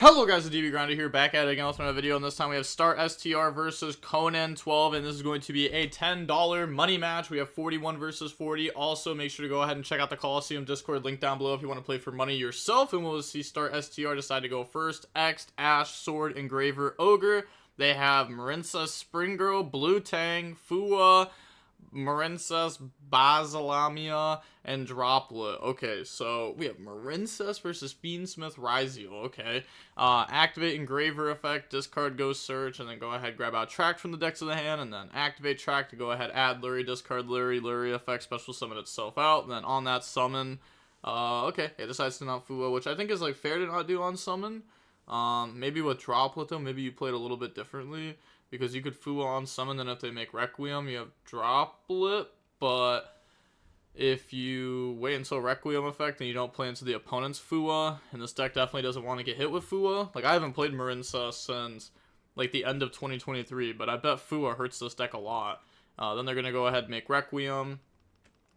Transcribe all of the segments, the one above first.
Hello guys, the DB Grinder here, back at it again with another video, and this time we have Start STR versus Conan 12, and this is going to be a $10 money match. We have 41 versus 40. Also, make sure to go ahead and check out the Coliseum Discord link down below if you want to play for money yourself, and we'll see Start STR decide to go first. X, Ash, Sword, Engraver, Ogre. They have Marincess, Spring Girl, Blue Tang, Fua, Marincess, Basilamia, and Droplet. Okay, so we have Marincess versus Fiendsmith, Ryzeal. Okay, activate Engraver effect, discard Ghost Search, and then go ahead grab out Track from the decks of the hand, and then activate Track to go ahead add Lurie, discard Lurie effect, special summon itself out, and then on that summon, okay, it decides to not Fua, which I think is like fair to not do on summon. Maybe with Droplet though, maybe you played a little bit differently. Because you could Fua on summon, then if they make Requiem, you have Droplet. But if you wait until Requiem effect and you don't play into the opponent's Fua, and this deck definitely doesn't want to get hit with Fua. Like, I haven't played Marincess since, like, the end of 2023, but I bet Fua hurts this deck a lot. Then they're going to go ahead and make Requiem.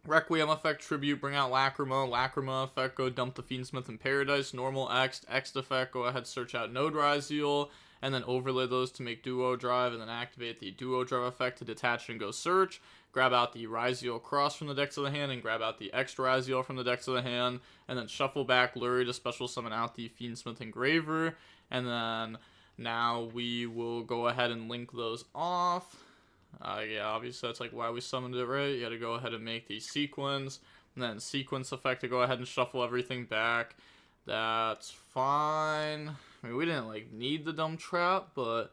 Requiem effect, Tribute, bring out Lacrima. Lacrima effect, go dump the Fiendsmith in Paradise. Normal X effect, go ahead search out Node Ryzeal. And then overlay those to make Duo Drive, and then activate the Duo Drive effect to detach and go search. Grab out the Ryzeal Cross from the decks of the hand, and grab out the extra Ryzeal from the decks of the hand, and then shuffle back Lurie to special summon out the Fiendsmith Engraver. And then now we will go ahead and link those off. Yeah, obviously that's like why we summoned it, right? You gotta go ahead and make the sequence, and then sequence effect to go ahead and shuffle everything back. That's fine. I mean, we didn't like need the dumb trap, but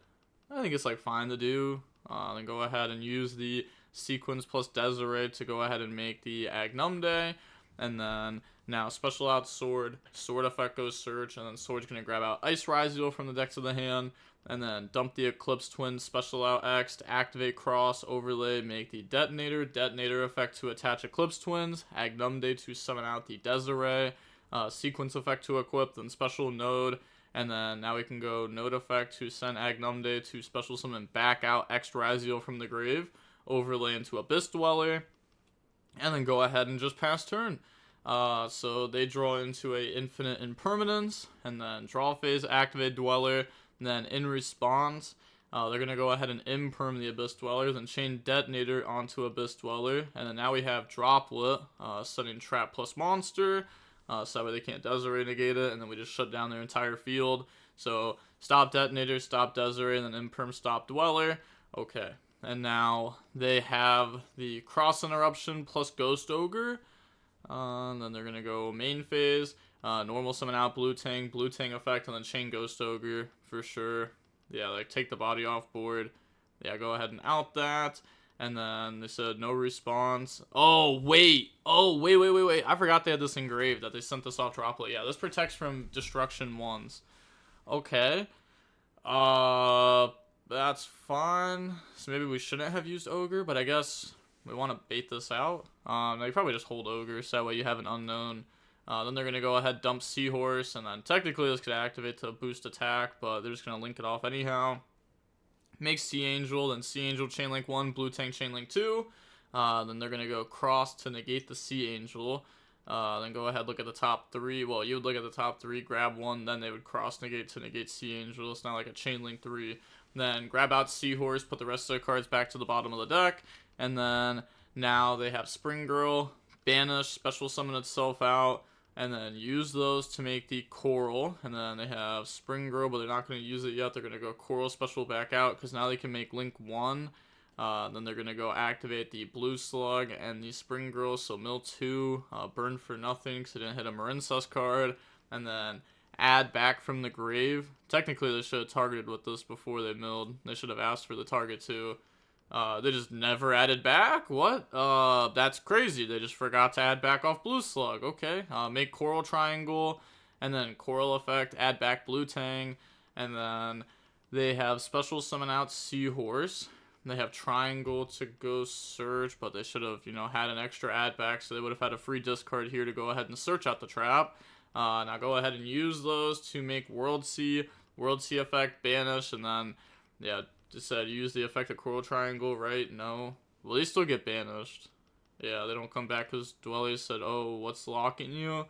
I think it's like fine to do. Then go ahead and use the sequence plus Desiree to go ahead and make the Agnumde. And then now special out Sword. Sword effect goes search, and then Sword's gonna grab out Ice Ryzeal from the decks of the hand. And then dump the Eclipse Twin, special out X to activate Cross, overlay, make the Detonator. Detonator effect to attach Eclipse Twins. Agnumde to summon out the Desiree. Sequence effect to equip, then special Node. And then now we can go Node effect to send Agnumde to special summon back out X Ryzeal from the grave. Overlay into Abyss Dweller. And then go ahead and just pass turn. So they draw into a Infinite Impermanence. And then draw phase, activate Dweller. And then in response, they're going to go ahead and imperm the Abyss Dweller, then chain Detonator onto Abyss Dweller. And then now we have Droplet, setting Trap plus Monster. So that way they can't Desiree negate it, and then we just shut down their entire field. So stop Detonator, stop Desiree, and then imperm stop Dweller. Okay, and now they have the Cross Interruption plus Ghost Ogre. And then they're going to go main phase. Normal summon out Blue Tang effect, and then chain Ghost Ogre for sure. Yeah, like take the body off board. Yeah, go ahead and out that. And then they said no response. Oh, wait. I forgot they had this engraved, that they sent this off Droplet. Yeah, this protects from destruction ones. Okay. That's fine. So maybe we shouldn't have used Ogre, but I guess we want to bait this out. Now you probably just hold Ogre, so that way you have an unknown. Then they're going to go ahead, dump Seahorse, and then technically this could activate to boost attack, but they're just going to link it off anyhow. Make Sea Angel, then Sea Angel Chainlink 1, Blue Tank Chainlink 2. Then they're going to go Cross to negate the Sea Angel. Then go ahead, look at the top 3. Well, you would look at the top 3, grab 1, then they would Cross negate to negate Sea Angel. It's not like a Chainlink 3. Then grab out Seahorse, put the rest of the cards back to the bottom of the deck. And then now they have Spring Girl, Banish, special summon itself out. And then use those to make the Coral. And then they have Spring Girl, but they're not going to use it yet. They're going to go Coral special back out, because now they can make Link 1. Then they're going to go activate the Blue Slug and the Spring Girl. So mill 2, burn for nothing, because they didn't hit a Marincess card. And then add back from the grave. Technically, they should have targeted with this before they milled. They should have asked for the target too. They just never added back? What? That's crazy. They just forgot to add back off Blue Slug. Okay. Make Coral Triangle, and then Coral effect, add back Blue Tang, and then they have special summon out Seahorse. They have Triangle to go search, but they should have, had an extra add back, so they would have had a free discard here to go ahead and search out the trap. Now go ahead and use those to make World Sea effect, banish, and then, yeah, just said use the effect of Coral Triangle, right? No. Well, they still get banished. Yeah, they don't come back because Dwelly said, oh, what's locking you?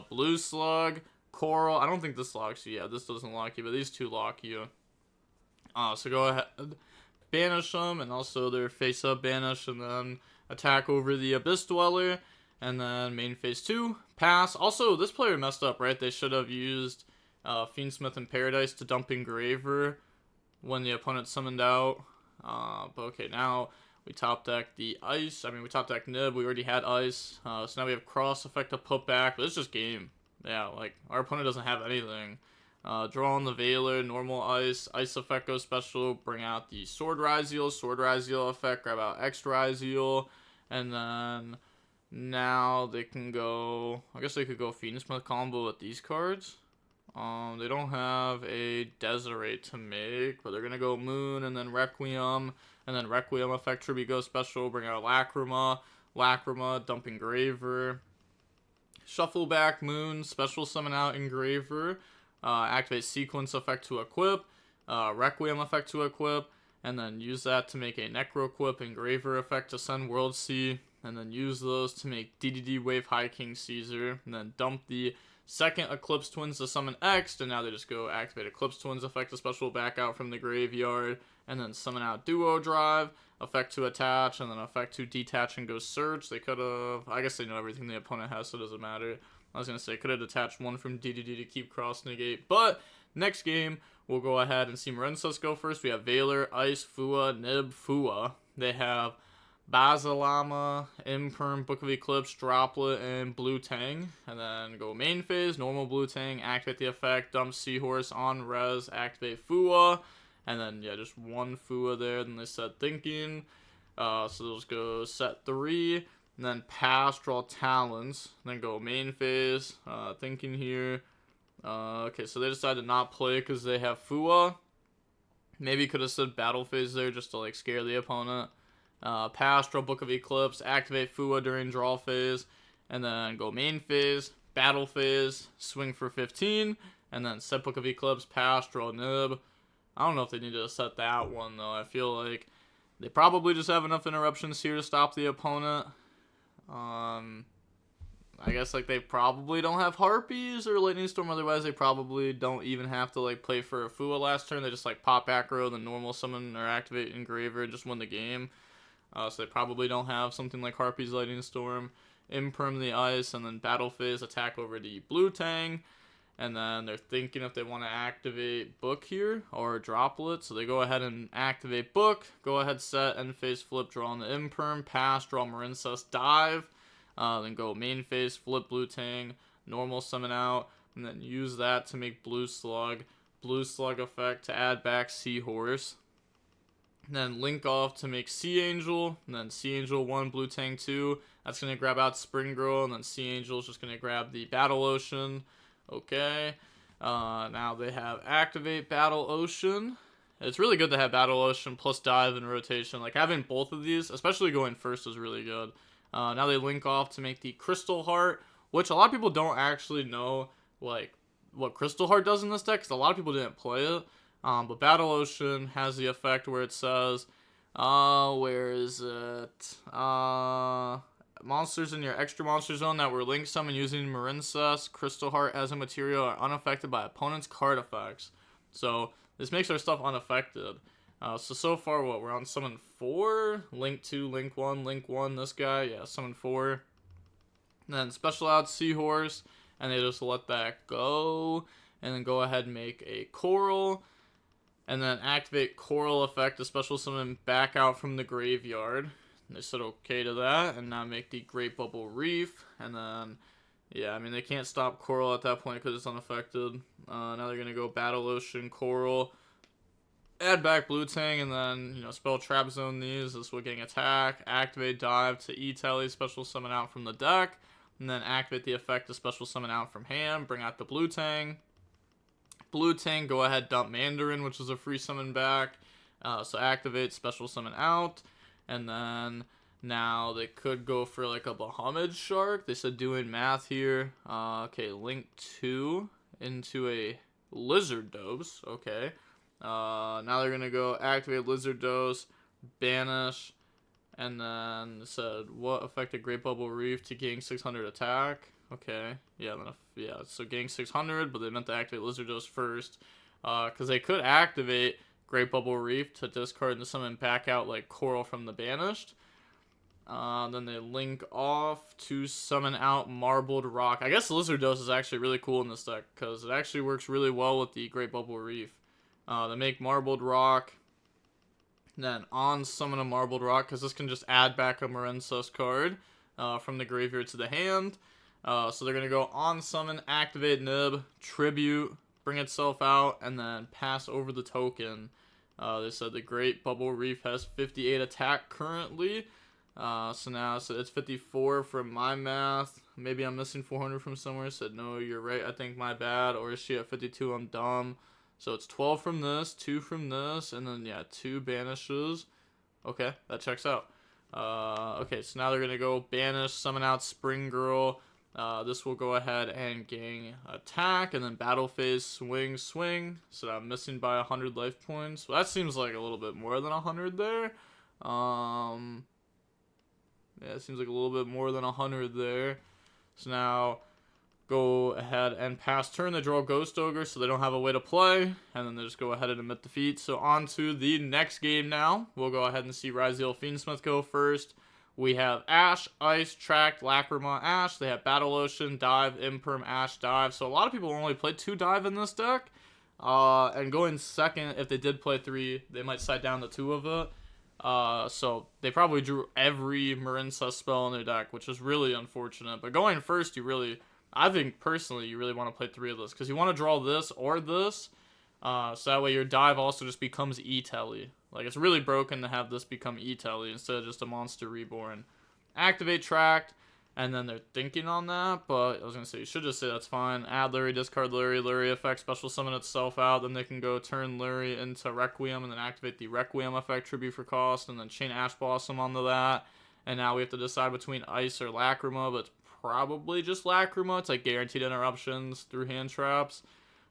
Blue Slug, Coral. I don't think this locks you. Yeah, this doesn't lock you, but these two lock you. So go ahead, banish them, and also their face up banish, and then attack over the Abyss Dweller, and then main phase 2, pass. Also, this player messed up, right? They should have used Fiendsmith and Paradise to dump Engraver when the opponent summoned out. But okay, now we top deck the Ice. I mean, we top deck Nib. We already had Ice. So now we have Cross Effect to put back, but it's just game. Yeah, like, our opponent doesn't have anything. Draw on the Veiler, normal Ice Effect goes special, bring out the Sword Ryzeal effect, grab out X Ryzeal, and then now they can go, I guess they could go Fiendsmith combo with these cards. They don't have a Desiree to make, but they're gonna go Moon, and then Requiem effect tribute goes special, bring out Lacrima, dump Engraver, shuffle back Moon, special summon out Engraver, activate sequence effect to equip, Requiem effect to equip, and then use that to make a Necro equip, Engraver effect to send World Sea, and then use those to make DDD Wave High King Caesar, and then dump the second Eclipse Twins to summon X, and now they just go activate Eclipse Twins effect to special back out from the graveyard, and then summon out Duo Drive, effect to attach, and then effect to detach and go search. They could have, I guess they know everything the opponent has, so it doesn't matter. I was going to say, could have detached one from DDD to keep cross negate, but next game, we'll go ahead and see Marincess go first. We have Veiler, Ice, Fua, Nib, Fua. They have Basilama, Imperm, Book of Eclipse, Droplet, and Blue Tang. And then go main phase, normal Blue Tang, activate the effect, dump Seahorse on res, activate Fua. And then, yeah, just one Fua there. Then they set Thinking. So those go set 3. And then pass, draw Talons. And then go main phase, Thinking here. Okay, so they decided to not play because they have Fua. Maybe could have said battle phase there just to, like, scare the opponent. Pass, draw Book of Eclipse, activate Fua during draw phase, and then go main phase, battle phase, swing for 15, and then set Book of Eclipse, pass, draw Nib. I don't know if they need to set that one, though. I feel like they probably just have enough interruptions here to stop the opponent. I guess, like, they probably don't have Harpies or Lightning Storm, otherwise they probably don't even have to, like, play for a Fua last turn. They just, like, pop back row, then normal summon or activate Engraver and just win the game. So they probably don't have something like Harpies, Lightning Storm, Imperm the Ice, and then Battle Phase, attack over the Blue Tang. And then they're thinking if they want to activate Book here, or Droplet. So they go ahead and activate Book, go ahead, set, end phase, flip, draw on the Imperm, pass, draw Marincess, dive. Then go main phase, flip Blue Tang, normal summon out, and then use that to make Blue Slug effect to add back Seahorse. And then link off to make Sea Angel, and then Sea Angel 1, Blue Tang 2. That's going to grab out Spring Girl, and then Sea Angel is just going to grab the Battle Ocean. Okay. Now they have Activate Battle Ocean. It's really good to have Battle Ocean plus Dive in rotation. Like, having both of these, especially going first, is really good. Now they link off to make the Crystal Heart, which a lot of people don't actually know, like, what Crystal Heart does in this deck, because a lot of people didn't play it. But Battle Ocean has the effect where it says, where is it? Monsters in your extra monster zone that were link summoned using Marincess, Crystal Heart as a material are unaffected by opponent's card effects. So this makes our stuff unaffected. So far, what, we're on summon 4, link 2, link 1, this guy, yeah, summon 4. And then special out Seahorse, and they just let that go, and then go ahead and make a Coral, and then activate Coral effect to special summon back out from the graveyard. And they said okay to that, and now make the Great Bubble Reef, and then, yeah, I mean, they can't stop Coral at that point because it's unaffected. Now they're going to go Battle Ocean, Coral, add back Blue Tang, and then, you know, spell Trap Zone these. This will getting attack, activate Dive to E-Telly, special summon out from the deck, and then activate the effect to special summon out from hand, bring out the Blue Tang. Blue Tang, go ahead, dump Mandarin, which is a free summon back. So activate, special summon out, and then now they could go for like a Bahamut Shark. They said doing math here. Okay, link 2 into a Lizard Dose. Okay. Now they're going to go activate Lizard Dose, banish, and then it said what affected Great Bubble Reef to gain 600 attack. Okay, yeah, then yeah, so getting 600, but they meant to activate Lizardos first. Because they could activate Great Bubble Reef to discard and summon back out like Coral from the Banished. Then they link off to summon out Marbled Rock. I guess Lizardos is actually really cool in this deck because it actually works really well with the Great Bubble Reef. They make Marbled Rock, then on summon a Marbled Rock because this can just add back a Marincess card from the graveyard to the hand. So they're going to go on summon, activate Nib, tribute, bring itself out, and then pass over the token. They said the Great Bubble Reef has 58 attack currently. So now it's 54 from my math. Maybe I'm missing 400 from somewhere. Said, no, you're right. I think my bad. Or is she at 52? I'm dumb. So it's 12 from this, 2 from this, and then, yeah, 2 banishes. Okay, that checks out. Okay, so now they're going to go banish, summon out Spring Girl. This will go ahead and gang attack, and then battle phase, swing, swing. So I'm missing by 100 life points. Well, that seems like a little bit more than 100 there. Yeah, it seems like a little bit more than 100 there. So now go ahead and pass turn. They draw Ghost Ogre, so they don't have a way to play. And then they just go ahead and admit defeat. So on to the next game now. We'll go ahead and see Ryzeal Fiendsmith go first. We have Ash, Ice, Tract, Lacrima, Ash. They have Battle Ocean, Dive, Imperm, Ash, Dive. So a lot of people only play 2 Dive in this deck. And going second, if they did play 3, they might side down the 2 of it. So they probably drew every Marincess spell in their deck, which is really unfortunate. But going first, I think personally, you really want to play 3 of this because you want to draw this or this. So that way your Dive also just becomes E-Telly. Like, it's really broken to have this become E-Telly instead of just a Monster Reborn. Activate Tract, and then they're thinking on that, but I was going to say, you should just say that's fine. Add Lurie, discard Lurie, Lurie effect, special summon itself out, then they can go turn Lurie into Requiem, and then activate the Requiem effect, tribute for cost, and then chain Ash Blossom onto that. And now we have to decide between Ice or Lacrima, but it's probably just Lacrima. It's like guaranteed interruptions through hand traps.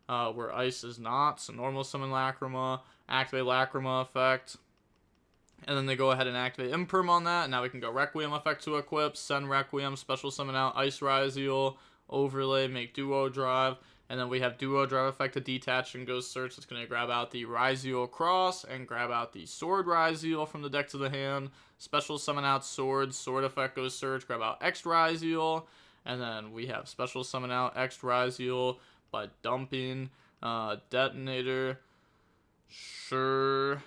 Where Ice is not, so normal summon Lacrima, activate Lacrima effect, and then they go ahead and activate Imperm on that, and now we can go Requiem effect to equip, send Requiem, special summon out Ice Ryzeal, overlay, make Duo Drive, and then we have Duo Drive effect to detach and go search. It's going to grab out the Ryzeal Cross and grab out the Sword Ryzeal from the deck to the hand, special summon out Sword, Sword effect goes search, grab out X Ryzeal, and then we have special summon out X Ryzeal by dumping Detonator. Sure.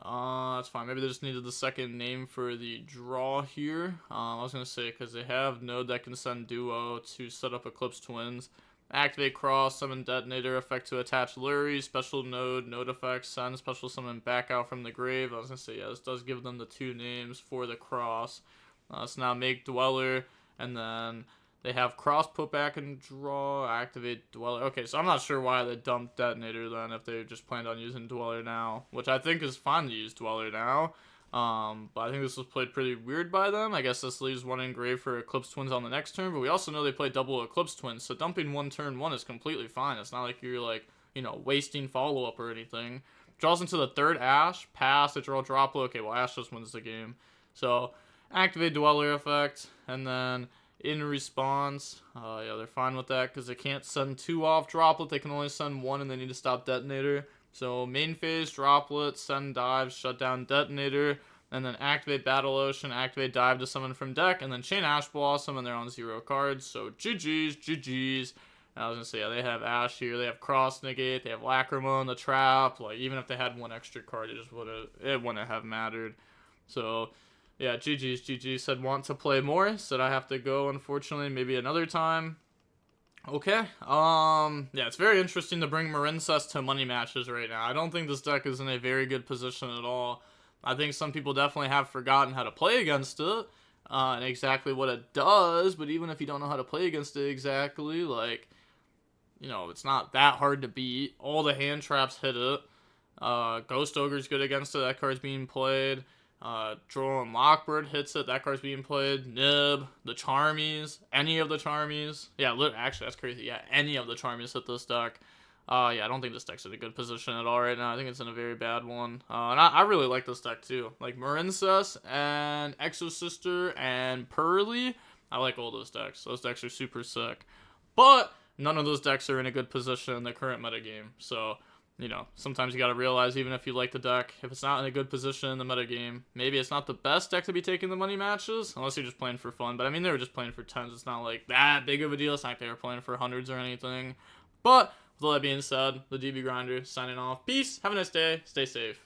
That's fine. Maybe they just needed the second name for the draw here. I was going to say, because they have Node that can send Duo to set up Eclipse Twins. Activate Cross, summon Detonator, effect to attach Lurie, special Node, Node effect, send special summon back out from the grave. I was going to say, yeah, this does give them the 2 names for the Cross. So now make Dweller, and then they have Cross put back and draw, activate Dweller. Okay, so I'm not sure why they dumped Detonator then if they just planned on using Dweller now, which I think is fine to use Dweller now. But I think this was played pretty weird by them. I guess this leaves 1 engrave for Eclipse Twins on the next turn, but we also know they play double Eclipse Twins, so dumping 1 turn 1 is completely fine. It's not like you're, like, you know, wasting follow-up or anything. Draws into the 3rd Ash, pass, they draw Droplet. Okay, well, Ash just wins the game. So, activate Dweller effect, and then in response, yeah, they're fine with that because they can't send 2 off Droplet. They can only send 1 and they need to stop Detonator. So main phase, Droplet, send Dive, shut down Detonator, and then activate Battle Ocean, activate Dive to summon from deck, and then chain Ash Blossom, and they're on 0 cards. So GG's, GG's. And I was going to say, yeah, they have Ash here, they have Cross Negate, they have Lacrima in the trap. Like, even if they had 1 extra card, it wouldn't have mattered. So yeah, GG's. GG said want to play more. Said I have to go, unfortunately, maybe another time. Okay. Yeah, it's very interesting to bring Marincess to money matches right now. I don't think this deck is in a very good position at all. I think some people definitely have forgotten how to play against it, and exactly what it does, but even if you don't know how to play against it exactly, like, you know, it's not that hard to beat. All the hand traps hit it. Ghost Ogre's good against it. That card's being played. Droll and Lockbird hits it. That card's being played. Nib, the Charmies, any of the Charmies. Yeah, actually, that's crazy. Yeah, any of the Charmies hit this deck. Yeah, I don't think this deck's in a good position at all right now. I think it's in a very bad one. And I really like this deck too. Like Marincess and Exosister and Pearly I like all those decks. Those decks are super sick. But none of those decks are in a good position in the current metagame. So, you know, sometimes you got to realize, even if you like the deck, if it's not in a good position in the metagame, maybe it's not the best deck to be taking the money matches, unless you're just playing for fun. But I mean, they were just playing for 10s. It's not like that big of a deal. It's not like they were playing for 100s or anything. But with all that being said, the DB Grinder signing off. Peace. Have a nice day. Stay safe.